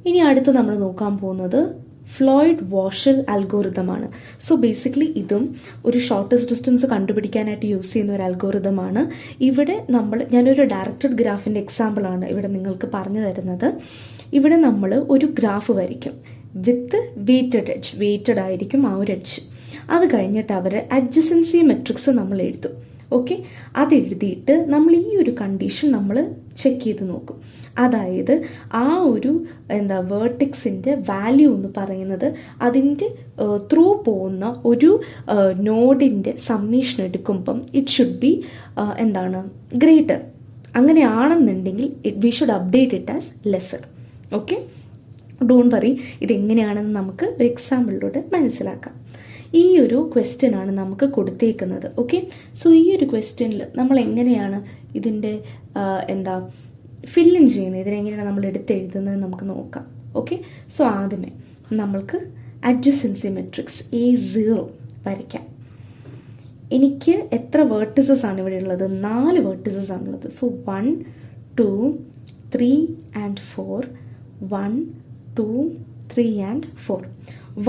ഇനി അടുത്ത് നമ്മൾ നോക്കാൻ പോകുന്നത് ഫ്ലോയ്ഡ് വാർഷൽ അൽഗോറിതമാണ്. സോ ബേസിക്കലി ഇതും ഒരു ഷോർട്ടസ്റ്റ് ഡിസ്റ്റൻസ് കണ്ടുപിടിക്കാനായിട്ട് യൂസ് ചെയ്യുന്ന ഒരു അൽഗോറിതമാണ്. ഇവിടെ ഞാനൊരു ഡയറക്റ്റഡ് ഗ്രാഫിൻ്റെ എക്സാമ്പിളാണ് ഇവിടെ നിങ്ങൾക്ക് പറഞ്ഞു തരുന്നത്. ഇവിടെ നമ്മൾ ഒരു ഗ്രാഫ് വരയ്ക്കും വിത്ത് വെയ്റ്റഡ് ആയിരിക്കും ആ ഒരു എഡ്ജ്. അത് കഴിഞ്ഞിട്ട് അവർ അഡ്ജസൻസി മെട്രിക്സ് നമ്മൾ എഴുതും. ഓക്കെ, അതെഴുതിയിട്ട് നമ്മൾ ഈ ഒരു കണ്ടീഷൻ നമ്മൾ ചെക്ക് ചെയ്ത് നോക്കും. അതായത് ആ ഒരു വേർട്ടെക്സിൻ്റെ വാല്യൂ എന്ന് പറയുന്നത് അതിൻ്റെ ത്രൂ പോകുന്ന ഒരു നോഡിൻ്റെ സമ്മേഷൻ എടുക്കുമ്പം ഇറ്റ് ഷുഡ് ബി ഗ്രേറ്റർ. അങ്ങനെയാണെന്നുണ്ടെങ്കിൽ we should update it as lesser. Okay, don't worry, ഇതെങ്ങനെയാണെന്ന് നമുക്ക് ഒരു എക്സാമ്പിളിലൂടെ മനസ്സിലാക്കാം. ഈ ഒരു ക്വസ്റ്റ്യൻ ആണ് നമുക്ക് കൊടുത്തേക്കുന്നത്. ഓക്കെ, സോ ഈ ഒരു ക്വസ്റ്റ്യനിൽ നമ്മൾ എങ്ങനെയാണ് ഇതിൻ്റെ ഫില്ലിൻ ചെയ്യുന്നത്, ഇതിനെങ്ങനെയാണ് നമ്മൾ എടുത്തെഴുതുന്നത് നമുക്ക് നോക്കാം. ഓക്കെ, സോ ആദ്യമേ നമ്മൾക്ക് അഡ്ജസൻസി മെട്രിക്സ് A0 വരയ്ക്കാം. എനിക്ക് എത്ര വേർട്ടിസസ് ആണ് ഇവിടെ ഉള്ളത്? 4 വേർട്ടിസസ് ആണുള്ളത്. So 1 2 3 and 4 1 2 3 and 4.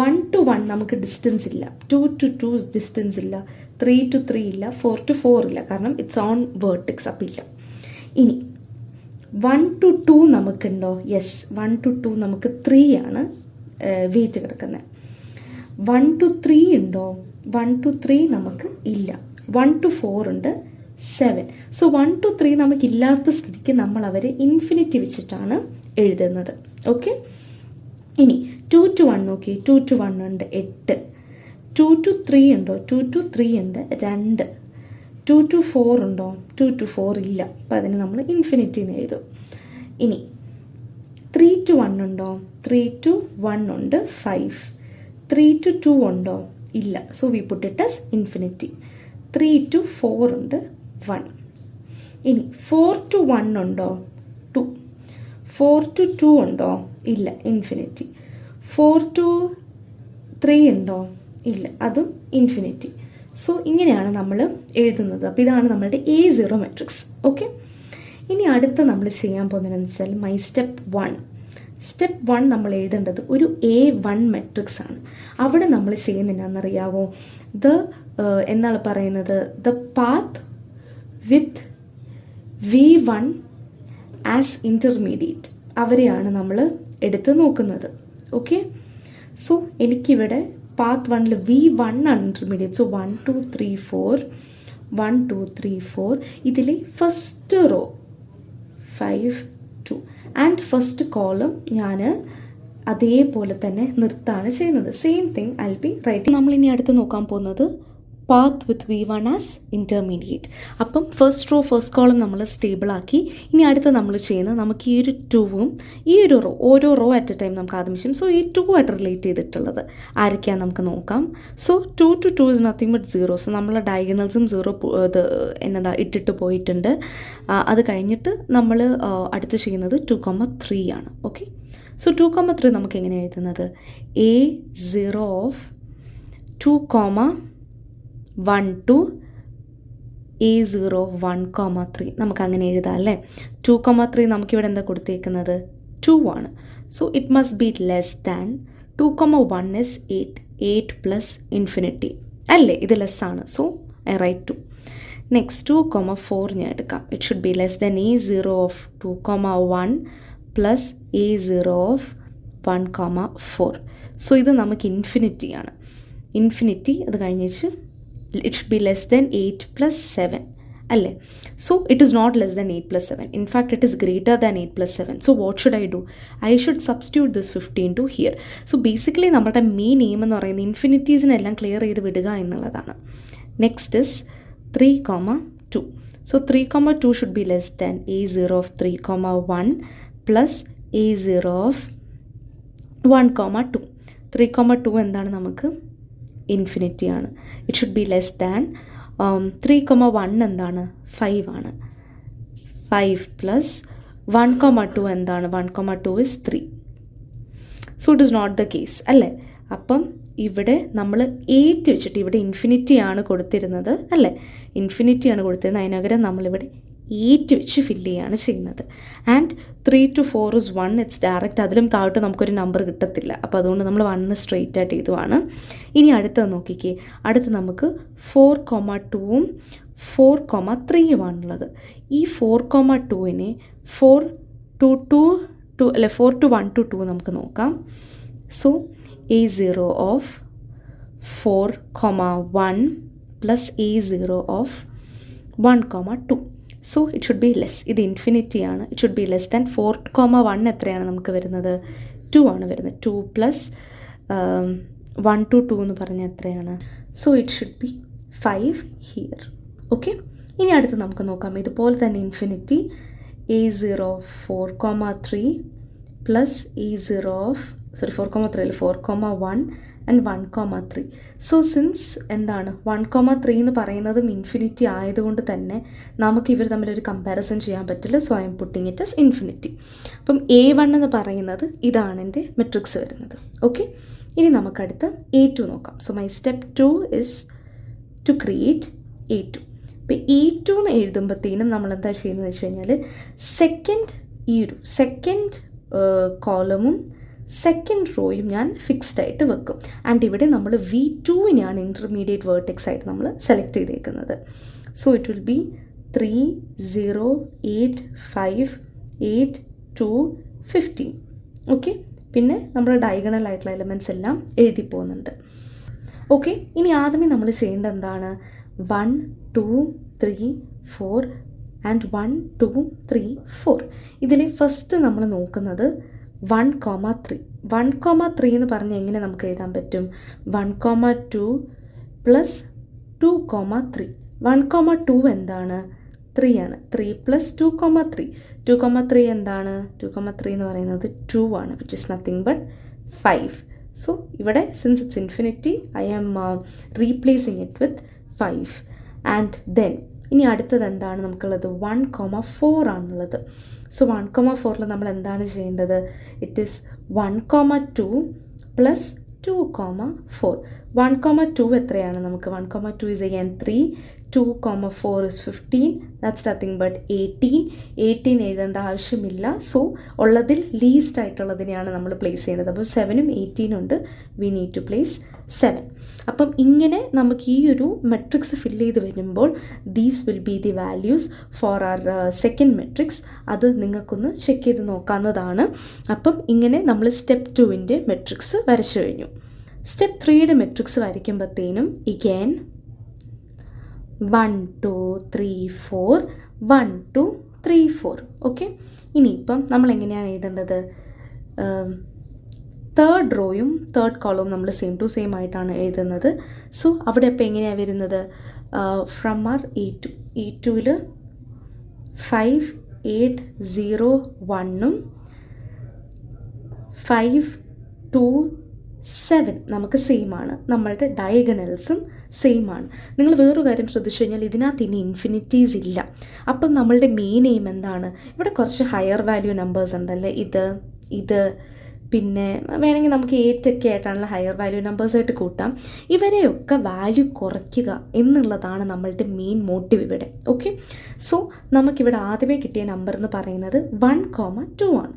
1 to 1 നമുക്ക് ഡിസ്റ്റൻസ് ഇല്ല, 2 to 2 ഡിസ്റ്റൻസ് ഇല്ല, 3 to 3 ഇല്ല, 4 to 4 ഇല്ല, കാരണം ഇറ്റ്സ് ഓൺ വേർട്ടെക്സ് അപ്പം ഇല്ല. ഇനി 1 to 2 നമുക്കുണ്ടോ? യെസ്, 1 to 2 നമുക്ക് 3 ആണ് വെയിറ്റ് കിടക്കുന്നത്. 1 to 3 ഉണ്ടോ? 1 to 3 നമുക്ക് ഇല്ല. 1 to 4 ഉണ്ട്, 7. സോ 1 to 3 നമുക്കില്ലാത്ത സ്ഥിതിക്ക് നമ്മൾ അവരെ ഇൻഫിനിറ്റി വെച്ചിട്ടാണ് എഴുതുന്നത്. ഓക്കെ, ഇനി 2 to 1 നോക്കി. 2 to 1 ഉണ്ട്, 8. 2 to 3 ഉണ്ടോ? 2 to 3 ഉണ്ട്, 2. 2 to 4 ഉണ്ടോ? 2 to 4 ഇല്ല, അപ്പം അതിന് നമ്മൾ ഇൻഫിനിറ്റി എന്ന് എഴുതും. ഇനി 3 to 1 ഉണ്ടോ? 3 to 1 ഉണ്ട്, 5. 3 to 2 ഉണ്ടോ? ഇല്ല, so we put it as infinity. 3 to 4 ഉണ്ട്, 1. ഇനി 4 to 1 ഉണ്ടോ? 2. 4 to 2 ഉണ്ടോ? ഇല്ല, ഇൻഫിനിറ്റി. 4 to 3 ഉണ്ടോ? ഇല്ല, അതും ഇൻഫിനിറ്റി. സോ ഇങ്ങനെയാണ് നമ്മൾ എഴുതുന്നത്. അപ്പോൾ ഇതാണ് നമ്മളുടെ A0 മെട്രിക്സ്. ഓക്കെ, ഇനി അടുത്ത നമ്മൾ ചെയ്യാൻ പോകുന്നതെന്ന് വെച്ചാൽ മൈ സ്റ്റെപ്പ് 1. സ്റ്റെപ്പ് 1 നമ്മൾ എഴുതേണ്ടത് ഒരു A1 മെട്രിക്സ് ആണ്. അവിടെ നമ്മൾ ചെയ്യുന്നതെന്നറിയാവോ? എന്താണ് പറയുന്നത്, the path with V1 as intermediate, അവരെയാണ് നമ്മൾ എടുത്ത് നോക്കുന്നത്. ഓക്കെ, സോ എനിക്കിവിടെ പാത്ത് 1ൽ V1 ആണ് ഇൻ്റർമീഡിയറ്റ്. സോ 1 2 3 4 1 2 3 4 ഇതിലെ first row 5 2 and first column ഞാൻ അതേപോലെ തന്നെ നിർത്താണ് ചെയ്യുന്നത്. Same thing I B writing. നമ്മളിനി അടുത്ത് നോക്കാൻ പോകുന്നത് പാത്ത് വിത്ത് V1 ആസ് ഇൻ്റർമീഡിയറ്റ്. അപ്പം ഫസ്റ്റ് റോ ഫസ്റ്റ് കോളം നമ്മൾ സ്റ്റേബിളാക്കി. ഇനി അടുത്ത് നമ്മൾ ചെയ്യുന്നത്, നമുക്ക് ഈ ഒരു 2ഉം ഈ ഒരു റോ, ഓരോ റോ അറ്റ് എ ടൈം നമുക്ക് ആദ്യം ചെയ്യും. സോ ഈ 2 ആയിട്ട് റിലേറ്റ് ചെയ്തിട്ടുള്ളത് ആരൊക്കെയാണ് നമുക്ക് നോക്കാം. So 2 to 2 is nothing but 0. So നമ്മൾ ഡയഗണൽസും 0 ഇട്ടിട്ട് പോയിട്ടുണ്ട്. അത് കഴിഞ്ഞിട്ട് നമ്മൾ അടുത്ത് ചെയ്യുന്നത് 2,3 ആണ്. ഓക്കെ, സോ 2,3 നമുക്ക് എങ്ങനെ എഴുതുന്നത്? A0 ഓഫ് 2,1 to A0 1,3 നമുക്ക് അങ്ങനെ എഴുതാം അല്ലേ. 2,3 നമുക്കിവിടെ എന്താ കൊടുത്തേക്കുന്നത്? 2 ആണ്. So it must be less than 2,1 is 8 plus infinity അല്ലേ, ഇത് ലെസ് ആണ്. So I right 2. നെക്സ്റ്റ് 2,4 ഞാൻ എടുക്കാം. It should be less than A0 of 2,1 plus A0 of 1,4. So ഇത് നമുക്ക് ഇൻഫിനിറ്റിയാണ്. ഇൻഫിനിറ്റി അത് കഴിഞ്ഞിട്ട് it should be less than 8 plus 7 അല്ലേ. So it is not less than 8 plus 7. In fact, it is greater than 8 plus 7. So what should I do? I should substitute this 15 to here. So basically നമ്മുടെ main aim എന്ന് പറയുന്നത് ഇൻഫിനിറ്റീസിനെല്ലാം clear ചെയ്ത് വിടുക എന്നുള്ളതാണ്. Next is 3,2. So 3,2 should be less than A0 of 3,1 plus A0 of 1,2. 3,2 എന്താണ് നമുക്ക്? Infinity ആണ്. It should be less than 3,1 എന്താണ്? 5 ആണ്. 5 പ്ലസ് 1,2 എന്താണ്? 1,2 is 3. So it is not the case അല്ലേ. അപ്പം ഇവിടെ നമ്മൾ 8 വെച്ചിട്ട്, ഇവിടെ ഇൻഫിനിറ്റി ആണ് കൊടുത്തിരുന്നത് അല്ലേ, ഇൻഫിനിറ്റി ആണ് കൊടുത്തിരുന്നത്. അതിനകരം നമ്മളിവിടെ 8 വെച്ച് ഫില്ല് ചെയ്യുകയാണ് ചെയ്യുന്നത്. And 3 to 4 is 1, it's direct. അതിലും താഴോട്ട് നമുക്കൊരു നമ്പർ കിട്ടത്തില്ല. അപ്പോൾ അതുകൊണ്ട് നമ്മൾ 1 സ്ട്രെയിറ്റ് ആയിട്ട് എഴുതുവാണ്. ഇനി അടുത്തത് നോക്കിക്കേ. അടുത്ത് നമുക്ക് 4,2ഉം 4,3യുമാണുള്ളത്. ഈ 4,2നെ 4 to 1 to 2 നമുക്ക് നോക്കാം. So A0 of 4,1 plus A0 of 1,2. So it should be less. ഇത് ഇൻഫിനിറ്റി ആണ്. It should be less than 4,1 എത്രയാണ് നമുക്ക് വരുന്നത്? 2 ആണ് വരുന്നത്. 2 plus 1 to 2 എന്ന് പറഞ്ഞാൽ എത്രയാണ്? So it should B 5 here. Okay, ഇനി അടുത്ത് നമുക്ക് നോക്കാം. ഇതുപോലെ തന്നെ infinity A0 of 4,3 plus A0 of 4,1 and 1,3. So since എന്താണ് 1,3 എന്ന് പറയുന്നതും ഇൻഫിനിറ്റി ആയതുകൊണ്ട് തന്നെ നമുക്ക് ഇവർ തമ്മിലൊരു കമ്പാരിസൺ ചെയ്യാൻ പറ്റില്ല. So I'm putting it as infinity. അപ്പം A1 എന്ന് പറയുന്നത് ഇതാണ് എൻ്റെ മെട്രിക്സ് വരുന്നത്. ഓക്കെ, ഇനി നമുക്കടുത്ത് A2 നോക്കാം. So my step 2 is to create A2. ഇപ്പോൾ A2 എന്ന് എഴുതുമ്പോഴത്തേനും നമ്മൾ എന്താ ചെയ്യുന്നത് വെച്ച് കഴിഞ്ഞാൽ സെക്കൻഡ് കോളമും സെക്കൻഡ് റോയും ഞാൻ ഫിക്സ്ഡ് ആയിട്ട് വെക്കും. ആൻഡ് ഇവിടെ നമ്മൾ V2വിനെയാണ് ഇൻ്റർമീഡിയറ്റ് വേർട്ടെക്സ് ആയിട്ട് നമ്മൾ സെലക്ട് ചെയ്തേക്കുന്നത്. So it will be 3, 0, 8, 5, 8, 2, 15. Okay, പിന്നെ നമ്മൾ ഡയഗണൽ ആയിട്ടുള്ള എലമെൻറ്റ്സ് എല്ലാം എഴുതി പോകുന്നുണ്ട്. ഓക്കെ, ഇനി ആദ്യമേ നമ്മൾ ചെയ്യേണ്ടത് എന്താണ്? 1, 2, 3, 4 ആൻഡ് 1, 2, 3, 4. ഇതിൽ ഫസ്റ്റ് നമ്മൾ നോക്കുന്നത് 1,3. 1,3 എന്ന് പറഞ്ഞാൽ എങ്ങനെ നമുക്ക് എഴുതാൻ പറ്റും? 1,2 പ്ലസ് 2,3. 1,2 എന്താണ്? 3 ആണ്. 3 പ്ലസ് 2,3. 2,3 എന്താണ്? 2,3 എന്ന് പറയുന്നത് 2 ആണ്, which is nothing but 5. So ഇവിടെ since it's infinity I am replacing it with 5. And then ഇനി അടുത്തത് എന്താണ് നമുക്കുള്ളത്? 1,4 ആണുള്ളത്. സോ 1,4ൽ നമ്മൾ എന്താണ് ചെയ്യേണ്ടത്? It is 1,2 plus 2,4. 1,2 എത്രയാണ് നമുക്ക്? 1,2 is again 3. 2,4 is 15. That's nothing but 18. 18 എഴുതേണ്ട ആവശ്യമില്ല. സോ ഉള്ളതിൽ ലീസ്റ്റ് ആയിട്ടുള്ളതിനെയാണ് നമ്മൾ പ്ലേസ് ചെയ്യുന്നത്. അപ്പോൾ 7ഉം 18 ഉണ്ട്. We need to place 7. അപ്പം ഇങ്ങനെ നമുക്ക് ഈ ഒരു മെട്രിക്സ് ഫില്ല് ചെയ്ത് വരുമ്പോൾ these will be the values for our second matrix. അത് നിങ്ങൾക്കൊന്ന് ചെക്ക് ചെയ്ത് നോക്കാവുന്നതാണ്. അപ്പം ഇങ്ങനെ നമ്മൾ സ്റ്റെപ്പ് 2വിൻ്റെ മെട്രിക്സ് വരച്ചു കഴിഞ്ഞു. സ്റ്റെപ്പ് 3യുടെ മെട്രിക്സ് വരയ്ക്കുമ്പോഴത്തേനും ഇഗൈൻ 1, 2, 3, 4, 1, 2, 3, 4. ഓക്കെ, ഇനിയിപ്പം നമ്മൾ എങ്ങനെയാണ് എഴുതേണ്ടത്? തേർഡ് റോയും തേർഡ് കോളവും നമ്മൾ സെയിം ടു സെയിം ആയിട്ടാണ് എഴുതുന്നത്. സോ അവിടെ അപ്പോൾ എങ്ങനെയാണ് വരുന്നത്? ഫ്രം ആർ E2ൽ 5, 8, 0, 1ഉം 5, 2, 7 നമുക്ക് സെയിം ആണ്. നമ്മളുടെ ഡയഗണൽസും സെയിം ആണ്. നിങ്ങൾ വേറൊരു കാര്യം ശ്രദ്ധിച്ചു കഴിഞ്ഞാൽ ഇതിനകത്ത് ഇനി ഇൻഫിനിറ്റീസ് ഇല്ല. അപ്പം നമ്മളുടെ മെയിൻ എയിം എന്താണ്? ഇവിടെ കുറച്ച് ഹയർ വാല്യൂ നമ്പേഴ്സ് ഉണ്ടല്ലേ, ഇത് പിന്നെ വേണമെങ്കിൽ നമുക്ക് 8 ഒക്കെ ആയിട്ടാണല്ലോ ഹയർ വാല്യൂ നമ്പേഴ്സായിട്ട് കൂട്ടാം. ഇവരെയൊക്കെ വാല്യൂ കുറയ്ക്കുക എന്നുള്ളതാണ് നമ്മളുടെ മെയിൻ മോട്ടീവ് ഇവിടെ. ഓക്കെ, സോ നമുക്കിവിടെ ആദ്യമേ കിട്ടിയ നമ്പർ എന്ന് പറയുന്നത് 1,2 ആണ്.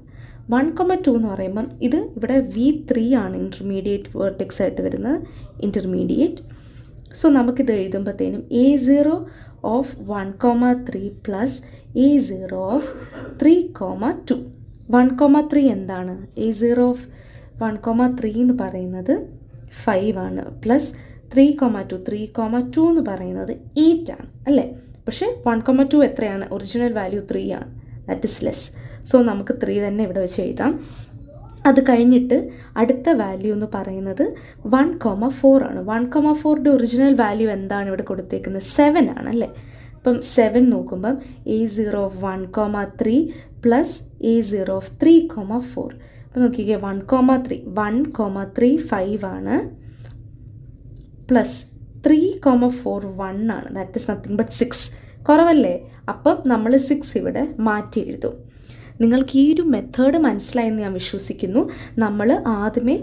1,2 എന്ന് പറയുമ്പം ഇത് ഇവിടെ V3 ആണ് ഇൻ്റർമീഡിയറ്റ് വേർട്ടെക്സ് ആയിട്ട് വരുന്നത്, ഇൻ്റർമീഡിയറ്റ്. സോ നമുക്കിത് എഴുതുമ്പോഴത്തേനും A0 of 1,3 plus A0 of 3,2. 1,3 എന്താണ്? A0 of 1,3 എന്ന് പറയുന്നത് 5 ആണ്, പ്ലസ് 3,2 എന്ന് പറയുന്നത് 8 ആണ് അല്ലേ? പക്ഷേ 1,2 എത്രയാണ്? ഒറിജിനൽ വാല്യൂ 3 ആണ്. That is less. സോ നമുക്ക് 3 തന്നെ ഇവിടെ വെച്ച് എഴുതാം. അത് കഴിഞ്ഞിട്ട് അടുത്ത വാല്യൂ എന്ന് പറയുന്നത് 1,4 ആണ്. 1,4യുടെ ഒറിജിനൽ വാല്യൂ എന്താണ് ഇവിടെ കൊടുത്തേക്കുന്നത്? 7 ആണ് അല്ലേ? അപ്പം 7 നോക്കുമ്പം A0 of 1,3 plus A0 of 3,4. അപ്പം നോക്കിക്കേ, 1,3 5 ആണ്, പ്ലസ് 3,4 1 ആണ്. That is nothing but 6. കുറവല്ലേ? അപ്പം നമ്മൾ 6 ഇവിടെ മാറ്റി എഴുതും. നിങ്ങൾക്ക് ഈ ഒരു മെത്തേഡ് മനസ്സിലായെന്ന് ഞാൻ വിശ്വസിക്കുന്നു. നമ്മൾ ആദ്യമേ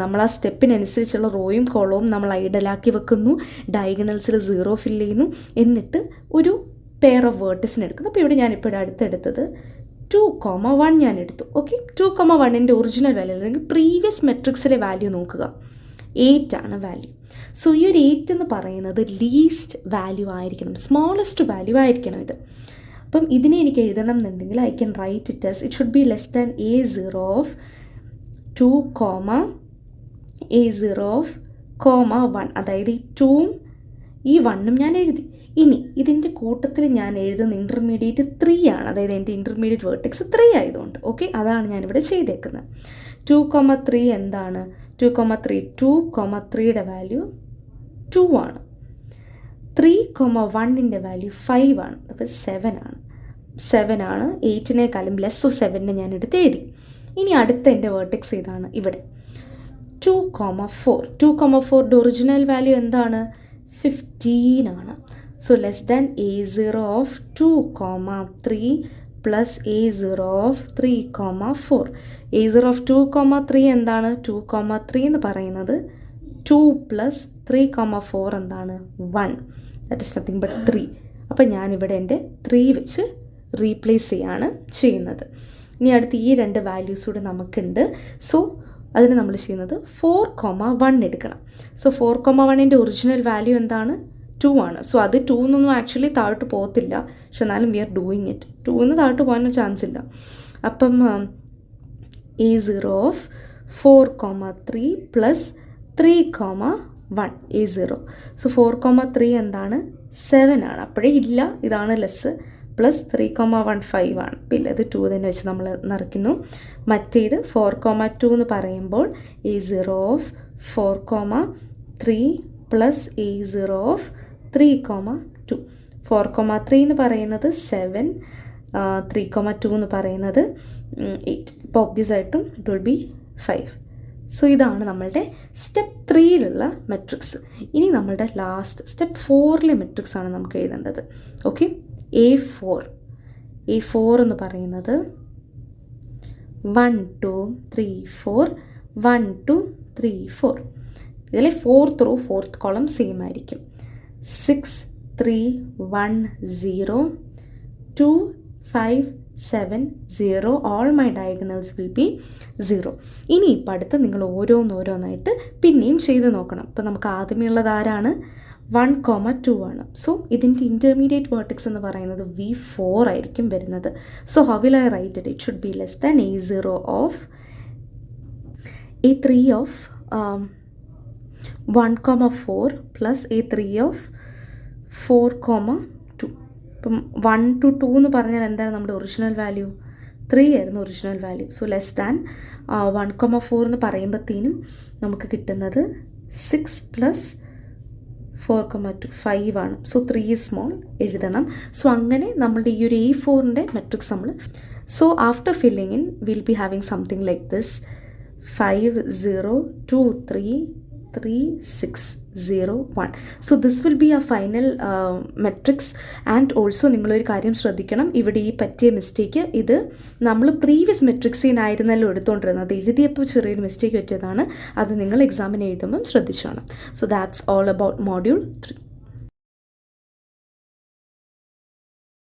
നമ്മൾ ആ സ്റ്റെപ്പിനനുസരിച്ചുള്ള റോയും കോളവും നമ്മൾ ഐഡലാക്കി വെക്കുന്നു, ഡയഗണൽസിൽ 0 ഫില്ല് ചെയ്യുന്നു, എന്നിട്ട് ഒരു പെയർ ഓഫ് വേർട്ടിസിന് എടുക്കുന്നു. അപ്പോൾ ഇവിടെ ഞാനിപ്പോൾ അടുത്തെടുത്തത് 2,1 ഞാൻ എടുത്തു. ഓക്കെ, 2,1ൻ്റെ ഒറിജിനൽ വാല്യൂ അല്ലെങ്കിൽ പ്രീവിയസ് മെട്രിക്സിലെ വാല്യൂ നോക്കുക, 8 ആണ് വാല്യൂ. സോ ഈ ഒരു 8 എന്ന് പറയുന്നത് ലീസ്റ്റ് വാല്യൂ ആയിരിക്കണം, സ്മോളസ്റ്റ് വാല്യൂ ആയിരിക്കണം ഇത്. അപ്പം ഇതിനെ എനിക്ക് എഴുതണം എന്നുണ്ടെങ്കിൽ I can write it as it should be less than A0 of 2, A0 of 1. അതായത് ഈ 2ഉം ഈ 1ഉം ഞാൻ എഴുതി. ഇനി ഇതിൻ്റെ കൂട്ടത്തിൽ ഞാൻ എഴുതുന്ന ഇൻ്റർമീഡിയറ്റ് 3 ആണ്, അതായത് എൻ്റെ ഇൻ്റർമീഡിയറ്റ് വേർട്ടെക്സ് 3 ആയതുകൊണ്ട്. ഓക്കെ, അതാണ് ഞാനിവിടെ ചെയ്തേക്കുന്നത്. 2,3 എന്താണ്? 2,3യുടെ വാല്യൂ 2 ആണ്. 3,1ൻ്റെ വാല്യൂ 5 ആണ്. അപ്പോൾ 7 ആണ്. 7 ആണ്. 8നേക്കാളും ലെസ് ഓഫ് 7നെ ഞാൻ എടുത്ത് എഴുതി. ഇനി അടുത്ത എൻ്റെ വേർട്ടെക്സ് ഇതാണ് ഇവിടെ 2,4. 2,4യുടെ ഒറിജിനൽ വാല്യൂ എന്താണ്? 15 ആണ്. So less than A0 of 2,3 plus A0 of 3,4. A0 of 2,3 എന്താണ്? 2,3 എന്ന് പറയുന്നത് 2 പ്ലസ് 3,4 എന്താണ്? 1. That is nothing but 3. അപ്പം ഞാനിവിടെ എൻ്റെ 3 വെച്ച് റീപ്ലേസ് ചെയ്യാണ് ചെയ്യുന്നത്. ഇനി അടുത്ത് ഈ 2 വാല്യൂസ് കൂടെ നമുക്കുണ്ട്. സോ അതിന് നമ്മൾ ചെയ്യുന്നത് 4,1 എടുക്കണം. സോ 4,1ൻ്റെ ഒറിജിനൽ വാല്യൂ എന്താണ്? 2 ആണ്. സോ അത് 2 എന്നൊന്നും ആക്ച്വലി താഴോട്ട് പോകത്തില്ല, പക്ഷെ എന്നാലും വി ആർ ഡൂയിങ് ഇറ്റ്. 2 എന്ന് താഴോട്ട് പോകാനൊന്നും ചാൻസ് ഇല്ല. അപ്പം A0 of 4,3 plus 3,1 A0. So 4,3 എന്താണ്? 7 ആണ്. അപ്പോഴേ ഇല്ല, ഇതാണ് ലെസ്. പ്ലസ് 3,1 5 ആണ്. പിന്നെ ഇത് 2 തന്നെ വെച്ച് നമ്മൾ നിറയ്ക്കുന്നു. മറ്റേത് 4,2 എന്ന് പറയുമ്പോൾ A0 of 4,3 plus A0 of 3,2. 4,3 എന്ന് പറയുന്നത് 7, 3,2 എന്ന് പറയുന്നത് 8. അപ്പോൾ ഒബ്വിയസ് ആയിട്ടും ഇറ്റ് വിൽ ബി 5. സോ ഇതാണ് നമ്മളുടെ സ്റ്റെപ്പ് 3യിലുള്ള മെട്രിക്സ്. ഇനി നമ്മളുടെ ലാസ്റ്റ് സ്റ്റെപ്പ് 4ലെ മെട്രിക്സ് ആണ് നമുക്ക് എഴുതേണ്ടത്. ഓക്കെ, A4 എന്ന് പറയുന്നത് 1 2 3 4 1 2 3 4. ഇതിലെ 4th raw 4th column same ആയിരിക്കും. 6 3 1 0 2 5 7 0. All my diagonals will be 0. ഇനി ഇപ്പം അടുത്ത് നിങ്ങൾ ഓരോന്നായിട്ട് പിന്നെയും ചെയ്ത് നോക്കണം. ഇപ്പം നമുക്ക് ആദ്യമേ ഉള്ളത് ആരാണ്? 1,2 ആണ്. സോ ഇതിൻ്റെ ഇൻ്റർമീഡിയറ്റ് വേർട്ടെക്സ് എന്ന് പറയുന്നത് V4 ആയിരിക്കും വരുന്നത്. So how will I write it? It should be less than A0 of A3 of 1,4 plus A3 of 4,2. ഇപ്പം 1 to 2 എന്ന് പറഞ്ഞാൽ എന്താണ് നമ്മുടെ ഒറിജിനൽ വാല്യൂ? 3 ആയിരുന്നു original value. So less than 1,4 എന്ന് പറയുമ്പോഴത്തേനും നമുക്ക് കിട്ടുന്നത് 6 പ്ലസ് 4,2 5 ആണ്. സോ 3 is small എഴുതണം. സോ അങ്ങനെ നമ്മളുടെ ഈ ഒരു A4ൻ്റെ മെട്രിക്സ് നമ്മൾ after filling in will be having something like this 5 0 2 3 3 6 0 1. So this will be a final matrix. And also നിങ്ങളൊരു കാര്യം ശ്രദ്ധിക്കണം, ഇവിടെ ഈ പറ്റിയ മിസ്റ്റേക്ക് ഇത് നമ്മൾ പ്രീവിയസ് മെട്രിക്സിനായിരുന്നല്ലോ എടുത്തുകൊണ്ടിരുന്നത്. എഴുതിയപ്പോൾ ചെറിയൊരു മിസ്റ്റേക്ക് പറ്റിയതാണ്. അത് നിങ്ങൾ എക്സാമിന് എഴുതുമ്പം ശ്രദ്ധിച്ചോണം. So that's all about module 3.